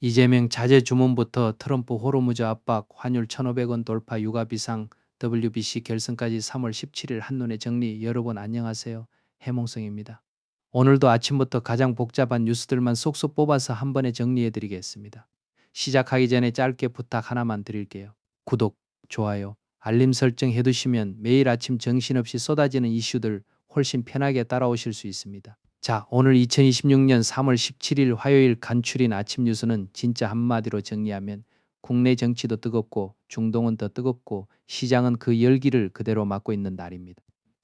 이재명 자제 주문부터 트럼프 호르무즈 압박, 환율 1,500원 돌파, 유가 비상, WBC 결승까지 3월 17일 한눈에 정리. 여러분 안녕하세요. 해몽성입니다. 오늘도 아침부터 가장 복잡한 뉴스들만 쏙쏙 뽑아서 한 번에 정리해 드리겠습니다. 시작하기 전에 짧게 부탁 하나만 드릴게요. 구독, 좋아요, 알림 설정 해두시면 매일 아침 정신없이 쏟아지는 이슈들 훨씬 편하게 따라오실 수 있습니다. 자, 오늘 2026년 3월 17일 화요일 간추린 아침 뉴스는 진짜 한마디로 정리하면 국내 정치도 뜨겁고 중동은 더 뜨겁고 시장은 그 열기를 그대로 맡고 있는 날입니다.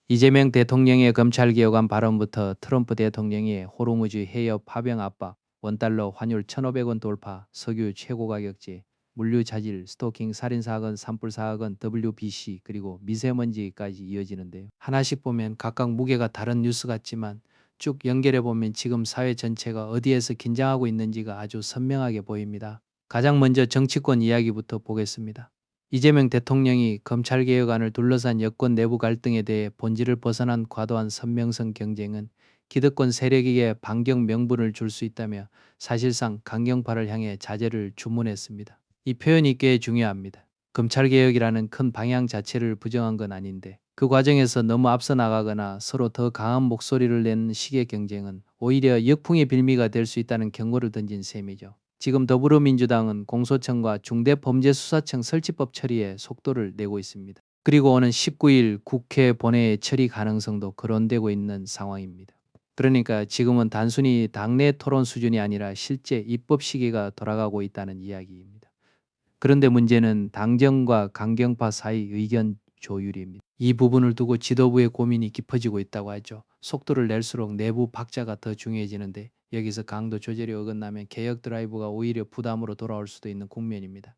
이재명 대통령의 검찰개혁안 발언부터 트럼프 대통령의 호르무즈 해협 파병 압박, 원달러 환율 1,500원 돌파, 석유 최고 가격제, 물류 자질, 스토킹 살인사건, 산불사건, WBC 그리고 미세먼지까지 이어지는데요. 하나씩 보면 각각 무게가 다른 뉴스 같지만 쭉 연결해 보면 지금 사회 전체가 어디에서 긴장하고 있는지가 아주 선명하게 보입니다. 가장 먼저 정치권 이야기부터 보겠습니다. 이재명 대통령이 검찰개혁안을 둘러싼 여권 내부 갈등에 대해 본질을 벗어난 과도한 선명성 경쟁은 기득권 세력에게 반경 명분을 줄 수 있다며 사실상 강경파를 향해 자제를 주문했습니다. 이 표현이 꽤 중요합니다. 검찰개혁이라는 큰 방향 자체를 부정한 건 아닌데 그 과정에서 너무 앞서 나가거나 서로 더 강한 목소리를 내는 식의 경쟁은 오히려 역풍의 빌미가 될 수 있다는 경고를 던진 셈이죠. 지금 더불어민주당은 공소청과 중대범죄수사청 설치법 처리에 속도를 내고 있습니다. 그리고 오는 19일 국회 본회의 처리 가능성도 거론되고 있는 상황입니다. 그러니까 지금은 단순히 당내 토론 수준이 아니라 실제 입법 시기가 돌아가고 있다는 이야기입니다. 그런데 문제는 당정과 강경파 사이 의견 조율입니다. 이 부분을 두고 지도부의 고민이 깊어지고 있다고 하죠. 속도를 낼수록 내부 박자가 더 중요해지는데 여기서 강도 조절이 어긋나면 개혁 드라이브가 오히려 부담으로 돌아올 수도 있는 국면입니다.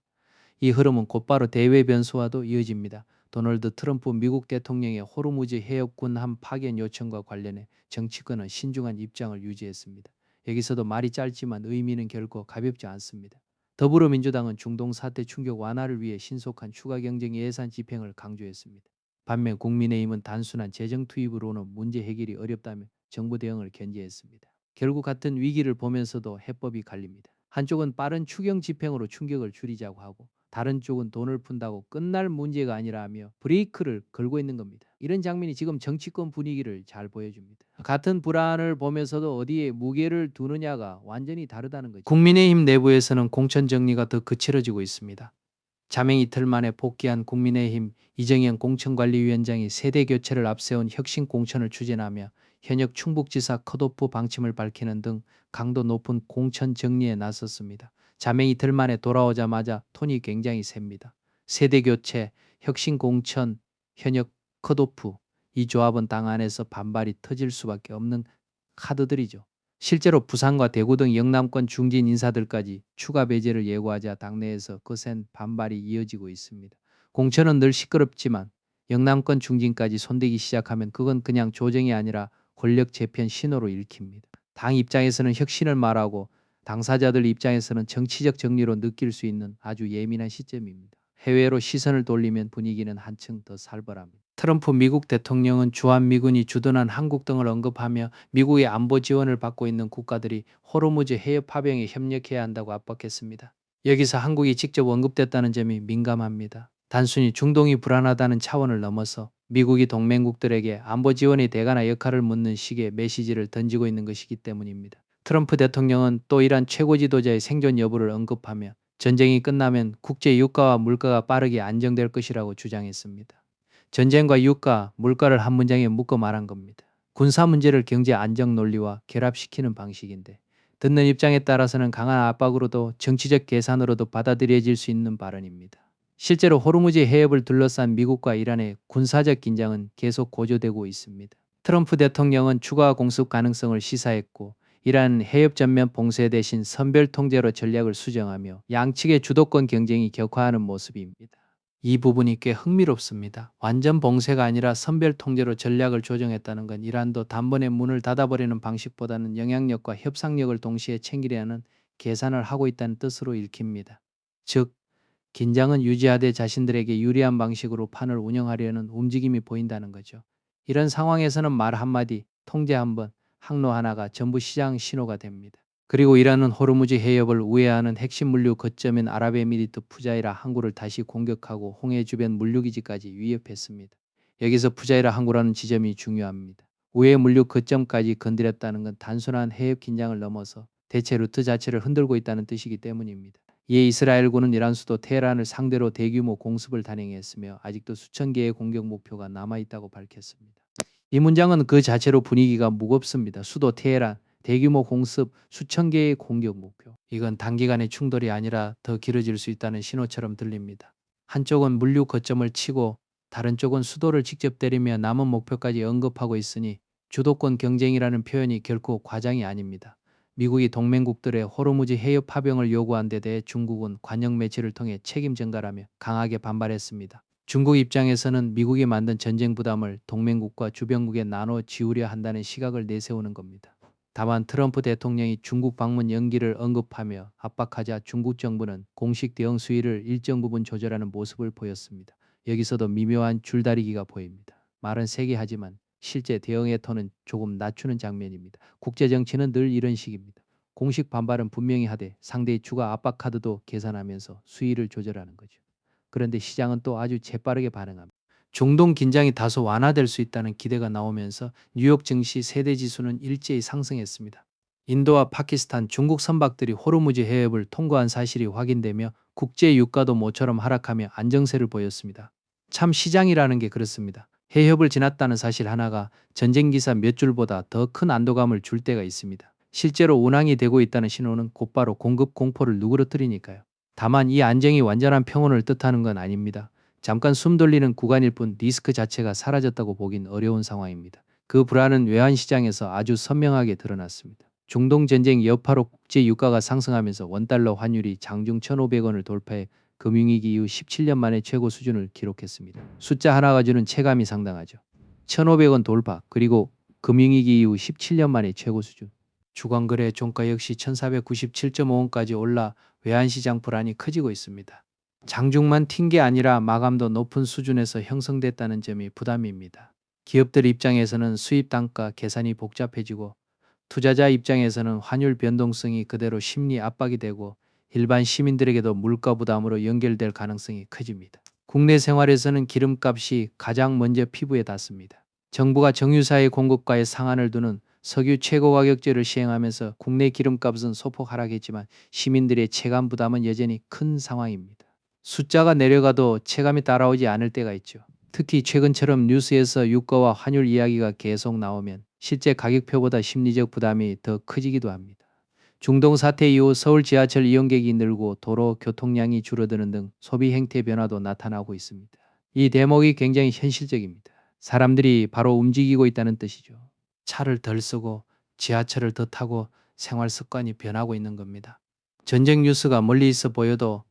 이 흐름은 곧바로 대외 변수와도 이어집니다. 도널드 트럼프 미국 대통령의 호르무즈 해협군함 파견 요청과 관련해 정치권은 신중한 입장을 유지했습니다. 여기서도 말이 짧지만 의미는 결코 가볍지 않습니다. 더불어민주당은 중동 사태 충격 완화를 위해 신속한 추가 경쟁 예산 집행을 강조했습니다. 반면 국민의힘은 단순한 재정 투입으로는 문제 해결이 어렵다며 정부 대응을 견제했습니다. 결국 같은 위기를 보면서도 해법이 갈립니다. 한쪽은 빠른 추경 집행으로 충격을 줄이자고 하고 다른 쪽은 돈을 푼다고 끝날 문제가 아니라 하며 브레이크를 걸고 있는 겁니다. 이런 장면이 지금 정치권 분위기를 잘 보여줍니다. 같은 불안을 보면서도 어디에 무게를 두느냐가 완전히 다르다는 거죠. 국민의힘 내부에서는 공천 정리가 더 거칠어지고 있습니다. 자명 이틀 만에 복귀한 국민의힘 이정현 공천관리위원장이 세대 교체를 앞세운 혁신 공천을 추진하며 현역 충북지사 컷오프 방침을 밝히는 등 강도 높은 공천 정리에 나섰습니다. 자명 이틀 만에 돌아오자마자 톤이 굉장히 셉니다. 세대 교체, 혁신 공천, 현역 컷오프 이 조합은 당 안에서 반발이 터질 수밖에 없는 카드들이죠. 실제로 부산과 대구 등 영남권 중진 인사들까지 추가 배제를 예고하자 당내에서 거센 반발이 이어지고 있습니다. 공천은 늘 시끄럽지만 영남권 중진까지 손대기 시작하면 그건 그냥 조정이 아니라 권력 재편 신호로 읽힙니다. 당 입장에서는 혁신을 말하고 당사자들 입장에서는 정치적 정리로 느낄 수 있는 아주 예민한 시점입니다. 해외로 시선을 돌리면 분위기는 한층 더 살벌합니다. 트럼프 미국 대통령은 주한미군이 주둔한 한국 등을 언급하며 미국의 안보 지원을 받고 있는 국가들이 호르무즈 해협 파병에 협력해야 한다고 압박했습니다. 여기서 한국이 직접 언급됐다는 점이 민감합니다. 단순히 중동이 불안하다는 차원을 넘어서 미국이 동맹국들에게 안보 지원이 되가나 역할을 묻는 식의 메시지를 던지고 있는 것이기 때문입니다. 트럼프 대통령은 또 이란 최고 지도자의 생존 여부를 언급하며 전쟁이 끝나면 국제 유가와 물가가 빠르게 안정될 것이라고 주장했습니다. 전쟁과 유가, 물가를 한 문장에 묶어 말한 겁니다. 군사 문제를 경제 안정 논리와 결합시키는 방식인데 듣는 입장에 따라서는 강한 압박으로도 정치적 계산으로도 받아들여질 수 있는 발언입니다. 실제로 호르무즈 해협을 둘러싼 미국과 이란의 군사적 긴장은 계속 고조되고 있습니다. 트럼프 대통령은 추가 공습 가능성을 시사했고 이란 해협 전면 봉쇄 대신 선별 통제로 전략을 수정하며 양측의 주도권 경쟁이 격화하는 모습입니다. 이 부분이 꽤 흥미롭습니다. 완전 봉쇄가 아니라 선별 통제로 전략을 조정했다는 건 이란도 단번에 문을 닫아버리는 방식보다는 영향력과 협상력을 동시에 챙기려는 계산을 하고 있다는 뜻으로 읽힙니다. 즉, 긴장은 유지하되 자신들에게 유리한 방식으로 판을 운영하려는 움직임이 보인다는 거죠. 이런 상황에서는 말 한마디, 통제 한번, 항로 하나가 전부 시장 신호가 됩니다. 그리고 이라는 호르무즈 해협을 우회하는 핵심 물류 거점인 아랍에미리트 푸자이라 항구를 다시 공격하고 홍해 주변 물류기지까지 위협했습니다. 여기서 푸자이라 항구라는 지점이 중요합니다. 우회 물류 거점까지 건드렸다는 건 단순한 해협 긴장을 넘어서 대체 루트 자체를 흔들고 있다는 뜻이기 때문입니다. 이에 이스라엘군은 이란 수도 테헤란을 상대로 대규모 공습을 단행했으며 아직도 수천 개의 공격 목표가 남아있다고 밝혔습니다. 이 문장은 그 자체로 분위기가 무겁습니다. 수도 테헤란, 대규모 공습, 수천 개의 공격 목표. 이건 단기간의 충돌이 아니라 더 길어질 수 있다는 신호처럼 들립니다. 한쪽은 물류 거점을 치고 다른 쪽은 수도를 직접 때리며 남은 목표까지 언급하고 있으니 주도권 경쟁이라는 표현이 결코 과장이 아닙니다. 미국이 동맹국들의 호르무즈 해협 파병을 요구한 데 대해 중국은 관영 매체를 통해 책임 전가라며 강하게 반발했습니다. 중국 입장에서는 미국이 만든 전쟁 부담을 동맹국과 주변국에 나눠 지우려 한다는 시각을 내세우는 겁니다. 다만 트럼프 대통령이 중국 방문 연기를 언급하며 압박하자 중국 정부는 공식 대응 수위를 일정 부분 조절하는 모습을 보였습니다. 여기서도 미묘한 줄다리기가 보입니다. 말은 세게 하지만 실제 대응의 톤은 조금 낮추는 장면입니다. 국제정치는 늘 이런 식입니다. 공식 반발은 분명히 하되 상대의 추가 압박 카드도 계산하면서 수위를 조절하는 거죠. 그런데 시장은 또 아주 재빠르게 반응합니다. 중동 긴장이 다소 완화될 수 있다는 기대가 나오면서 뉴욕 증시 세대 지수는 일제히 상승했습니다. 인도와 파키스탄, 중국 선박들이 호르무즈 해협을 통과한 사실이 확인되며 국제 유가도 모처럼 하락하며 안정세를 보였습니다. 참 시장이라는 게 그렇습니다. 해협을 지났다는 사실 하나가 전쟁 기사 몇 줄보다 더 큰 안도감을 줄 때가 있습니다. 실제로 운항이 되고 있다는 신호는 곧바로 공급 공포를 누그러뜨리니까요. 다만 이 안정이 완전한 평온을 뜻하는 건 아닙니다. 잠깐 숨 돌리는 구간일 뿐 리스크 자체가 사라졌다고 보긴 어려운 상황입니다. 그 불안은 외환시장에서 아주 선명하게 드러났습니다. 중동 전쟁 여파로 국제 유가가 상승하면서 원달러 환율이 장중 1,500원을 돌파해 금융위기 이후 17년 만에 최고 수준을 기록했습니다. 숫자 하나가 주는 체감이 상당하죠. 1,500원 돌파, 그리고 금융위기 이후 17년 만에 최고 수준. 주간거래 종가 역시 1,497.5원까지 올라 외환시장 불안이 커지고 있습니다. 장중만 튄 게 아니라 마감도 높은 수준에서 형성됐다는 점이 부담입니다. 기업들 입장에서는 수입 단가 계산이 복잡해지고 투자자 입장에서는 환율 변동성이 그대로 심리 압박이 되고 일반 시민들에게도 물가 부담으로 연결될 가능성이 커집니다. 국내 생활에서는 기름값이 가장 먼저 피부에 닿습니다. 정부가 정유사의 공급과의 상한을 두는 석유 최고가격제를 시행하면서 국내 기름값은 소폭 하락했지만 시민들의 체감 부담은 여전히 큰 상황입니다. 숫자가 내려가도 체감이 따라오지 않을 때가 있죠. 특히 최근처럼 뉴스에서 유가와 환율 이야기가 계속 나오면 실제 가격표보다 심리적 부담이 더 커지기도 합니다. 중동 사태 이후 서울 지하철 이용객이 늘고 도로 교통량이 줄어드는 등 소비 행태 변화도 나타나고 있습니다. 이 대목이 굉장히 현실적입니다. 사람들이 바로 움직이고 있다는 뜻이죠. 차를 덜 쓰고 지하철을 더 타고 생활 습관이 변하고 있는 겁니다. 전쟁 뉴스가 멀리 있어 보여도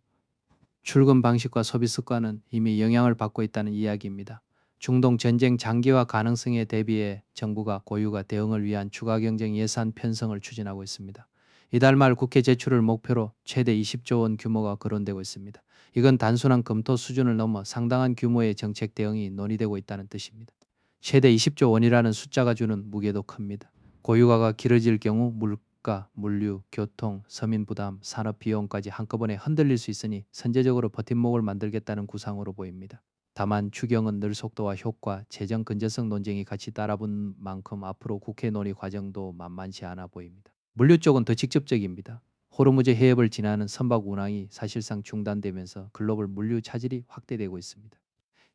출근 방식과 소비 습관은 이미 영향을 받고 있다는 이야기입니다. 중동 전쟁 장기화 가능성에 대비해 정부가 고유가 대응을 위한 추가 경쟁 예산 편성을 추진하고 있습니다. 이달 말 국회 제출을 목표로 최대 20조 원 규모가 거론되고 있습니다. 이건 단순한 검토 수준을 넘어 상당한 규모의 정책 대응이 논의되고 있다는 뜻입니다. 최대 20조 원이라는 숫자가 주는 무게도 큽니다. 고유가가 길어질 경우 물가, 물류, 교통, 서민 부담, 산업 비용까지 한꺼번에 흔들릴 수 있으니 선제적으로 버팀목을 만들겠다는 구상으로 보입니다. 다만 추경은 늘 속도와 효과, 재정 건전성 논쟁이 같이 따라붙는 만큼 앞으로 국회 논의 과정도 만만치 않아 보입니다. 물류 쪽은 더 직접적입니다. 호르무즈 해협을 지나는 선박 운항이 사실상 중단되면서 글로벌 물류 차질이 확대되고 있습니다.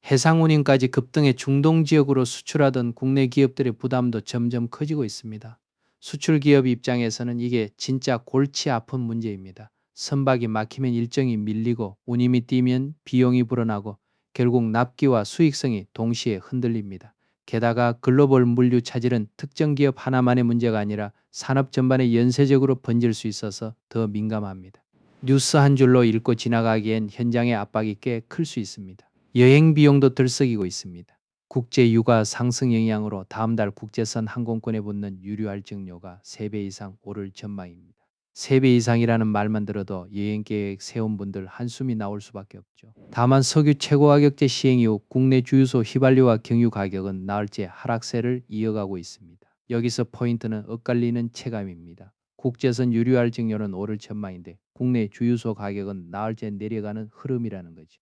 해상 운임까지 급등해 중동 지역으로 수출하던 국내 기업들의 부담도 점점 커지고 있습니다. 수출 기업 입장에서는 이게 진짜 골치 아픈 문제입니다. 선박이 막히면 일정이 밀리고 운임이 뛰면 비용이 불어나고 결국 납기와 수익성이 동시에 흔들립니다. 게다가 글로벌 물류 차질은 특정 기업 하나만의 문제가 아니라 산업 전반에 연쇄적으로 번질 수 있어서 더 민감합니다. 뉴스 한 줄로 읽고 지나가기엔 현장의 압박이 꽤 클 수 있습니다. 여행 비용도 들썩이고 있습니다. 국제 유가 상승 영향으로 다음 달 국제선 항공권에 붙는 유류 할증료가 3배 이상 오를 전망입니다. 3배 이상이라는 말만 들어도 여행 계획 세운 분들 한숨이 나올 수밖에 없죠. 다만 석유 최고가격제 시행 이후 국내 주유소 휘발유와 경유 가격은 나흘째 하락세를 이어가고 있습니다. 여기서 포인트는 엇갈리는 체감입니다. 국제선 유류할 증료는 오를 전망인데 국내 주유소 가격은 나흘째 내려가는 흐름이라는 거죠.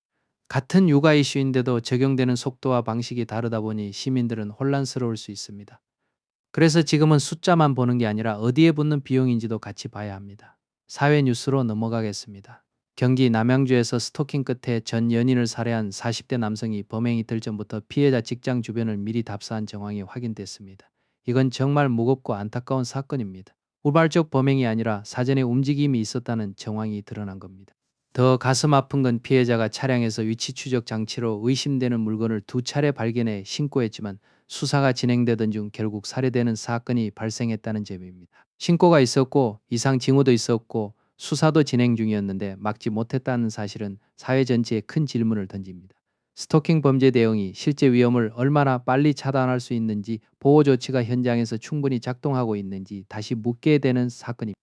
같은 육아 이슈인데도 적용되는 속도와 방식이 다르다 보니 시민들은 혼란스러울 수 있습니다. 그래서 지금은 숫자만 보는 게 아니라 어디에 붙는 비용인지도 같이 봐야 합니다. 사회 뉴스로 넘어가겠습니다. 경기 남양주에서 스토킹 끝에 전 연인을 살해한 40대 남성이 범행 이틀 전부터 피해자 직장 주변을 미리 답사한 정황이 확인됐습니다. 이건 정말 무겁고 안타까운 사건입니다. 우발적 범행이 아니라 사전에 움직임이 있었다는 정황이 드러난 겁니다. 더 가슴 아픈 건 피해자가 차량에서 위치 추적 장치로 의심되는 물건을 두 차례 발견해 신고했지만 수사가 진행되던 중 결국 살해되는 사건이 발생했다는 점입니다. 신고가 있었고 이상 징후도 있었고 수사도 진행 중이었는데 막지 못했다는 사실은 사회 전체에 큰 질문을 던집니다. 스토킹 범죄 대응이 실제 위험을 얼마나 빨리 차단할 수 있는지, 보호 조치가 현장에서 충분히 작동하고 있는지 다시 묻게 되는 사건입니다.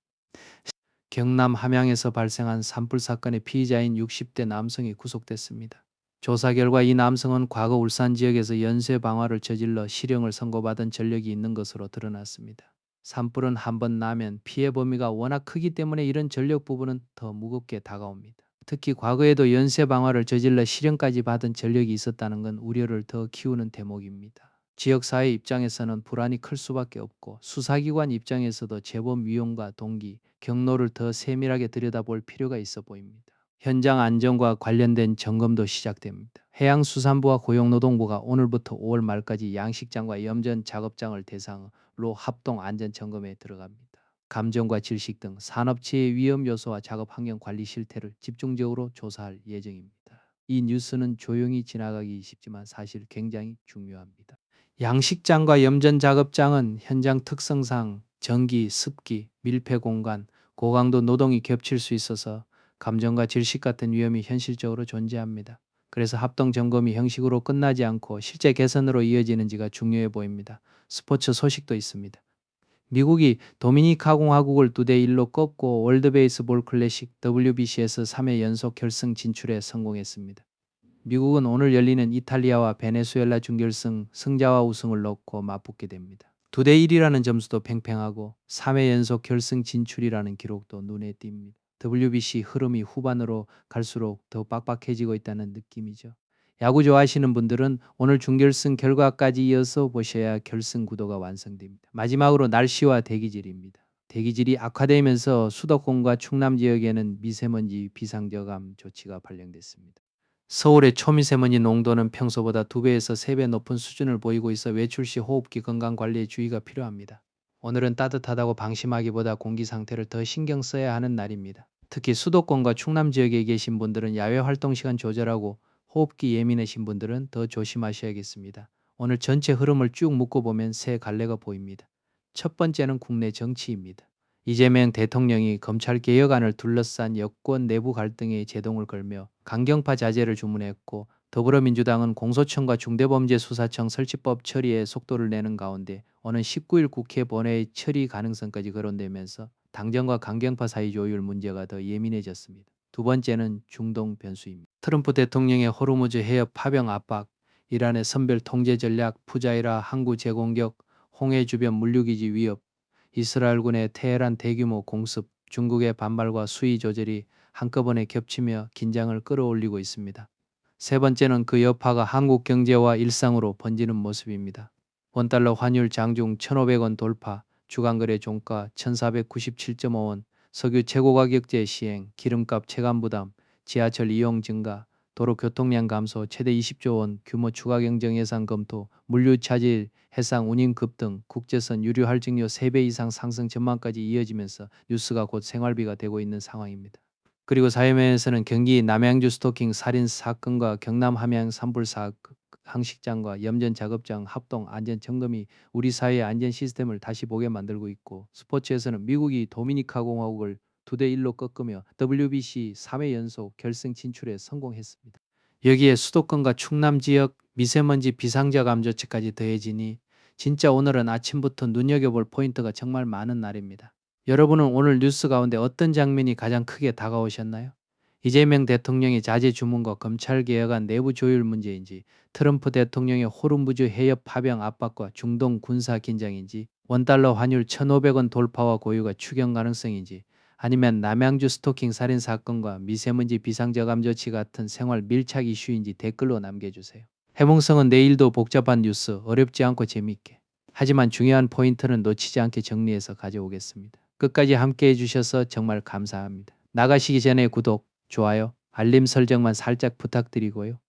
경남 함양에서 발생한 산불 사건의 피의자인 60대 남성이 구속됐습니다. 조사 결과 이 남성은 과거 울산 지역에서 연쇄 방화를 저질러 실형을 선고받은 전력이 있는 것으로 드러났습니다. 산불은 한 번 나면 피해 범위가 워낙 크기 때문에 이런 전력 부분은 더 무겁게 다가옵니다. 특히 과거에도 연쇄 방화를 저질러 실형까지 받은 전력이 있었다는 건 우려를 더 키우는 대목입니다. 지역사회 입장에서는 불안이 클 수밖에 없고 수사기관 입장에서도 재범 위험과 동기, 경로를 더 세밀하게 들여다볼 필요가 있어 보입니다. 현장 안전과 관련된 점검도 시작됩니다. 해양수산부와 고용노동부가 오늘부터 5월 말까지 양식장과 염전 작업장을 대상으로 합동 안전 점검에 들어갑니다. 감정과 질식 등 산업체의 위험 요소와 작업 환경 관리 실태를 집중적으로 조사할 예정입니다. 이 뉴스는 조용히 지나가기 쉽지만 사실 굉장히 중요합니다. 양식장과 염전 작업장은 현장 특성상 전기, 습기, 밀폐 공간, 고강도 노동이 겹칠 수 있어서 감정과 질식 같은 위험이 현실적으로 존재합니다. 그래서 합동 점검이 형식으로 끝나지 않고 실제 개선으로 이어지는지가 중요해 보입니다. 스포츠 소식도 있습니다. 미국이 도미니카 공화국을 2대1로 꺾고 월드베이스볼 클래식 WBC에서 3회 연속 결승 진출에 성공했습니다. 미국은 오늘 열리는 이탈리아와 베네수엘라 준결승 승자와 우승을 놓고 맞붙게 됩니다. 2대1이라는 점수도 팽팽하고 3회 연속 결승 진출이라는 기록도 눈에 띕니다. WBC 흐름이 후반으로 갈수록 더 빡빡해지고 있다는 느낌이죠. 야구 좋아하시는 분들은 오늘 준결승 결과까지 이어서 보셔야 결승 구도가 완성됩니다. 마지막으로 날씨와 대기질입니다. 대기질이 악화되면서 수도권과 충남 지역에는 미세먼지 비상저감 조치가 발령됐습니다. 서울의 초미세먼지 농도는 평소보다 2배에서 3배 높은 수준을 보이고 있어 외출 시 호흡기 건강 관리에 주의가 필요합니다. 오늘은 따뜻하다고 방심하기보다 공기 상태를 더 신경 써야 하는 날입니다. 특히 수도권과 충남 지역에 계신 분들은 야외 활동 시간 조절하고 호흡기 예민하신 분들은 더 조심하셔야겠습니다. 오늘 전체 흐름을 쭉 묶어보면 세 갈래가 보입니다. 첫 번째는 국내 정치입니다. 이재명 대통령이 검찰 개혁안을 둘러싼 여권 내부 갈등에 제동을 걸며 강경파 자제를 주문했고 더불어민주당은 공소청과 중대범죄수사청 설치법 처리에 속도를 내는 가운데 오는 19일 국회 본회의 처리 가능성까지 거론되면서 당정과 강경파 사이 조율 문제가 더 예민해졌습니다. 두 번째는 중동 변수입니다. 트럼프 대통령의 호르무즈 해협 파병 압박, 이란의 선별 통제 전략, 푸자이라 항구 재공격, 홍해 주변 물류기지 위협, 이스라엘군의 테헤란 대규모 공습, 중국의 반발과 수위 조절이 한꺼번에 겹치며 긴장을 끌어올리고 있습니다. 세 번째는 그 여파가 한국 경제와 일상으로 번지는 모습입니다. 원달러 환율 장중 1,500원 돌파, 주간거래 종가 1,497.5원, 석유 최고가격제 시행, 기름값 체감 부담, 지하철 이용 증가, 도로 교통량 감소, 최대 20조 원 규모 추가 경정 예산 검토, 물류 차질, 해상 운임 급등, 국제선 유류 할증료 3배 이상 상승 전망까지 이어지면서 뉴스가 곧 생활비가 되고 있는 상황입니다. 그리고 사회면에서는 경기 남양주 스토킹 살인 사건과 경남 함양 산불 사건, 항식장과 염전 작업장 합동 안전 점검이 우리 사회의 안전 시스템을 다시 보게 만들고 있고, 스포츠에서는 미국이 도미니카 공화국을 2대1로 꺾으며 WBC 3회 연속 결승 진출에 성공했습니다. 여기에 수도권과 충남 지역 미세먼지 비상저감 조치까지 더해지니 진짜 오늘은 아침부터 눈여겨볼 포인트가 정말 많은 날입니다. 여러분은 오늘 뉴스 가운데 어떤 장면이 가장 크게 다가오셨나요? 이재명 대통령의 자제 주문과 검찰 개혁안 내부 조율 문제인지, 트럼프 대통령의 호르무즈 해협 파병 압박과 중동 군사 긴장인지, 원달러 환율 1,500원 돌파와 고유가 추경 가능성인지, 아니면 남양주 스토킹 살인 사건과 미세먼지 비상저감 조치 같은 생활 밀착 이슈인지 댓글로 남겨주세요. 해몽성은 내일도 복잡한 뉴스 어렵지 않고 재미있게, 하지만 중요한 포인트는 놓치지 않게 정리해서 가져오겠습니다. 끝까지 함께 해주셔서 정말 감사합니다. 나가시기 전에 구독, 좋아요, 알림 설정만 살짝 부탁드리고요.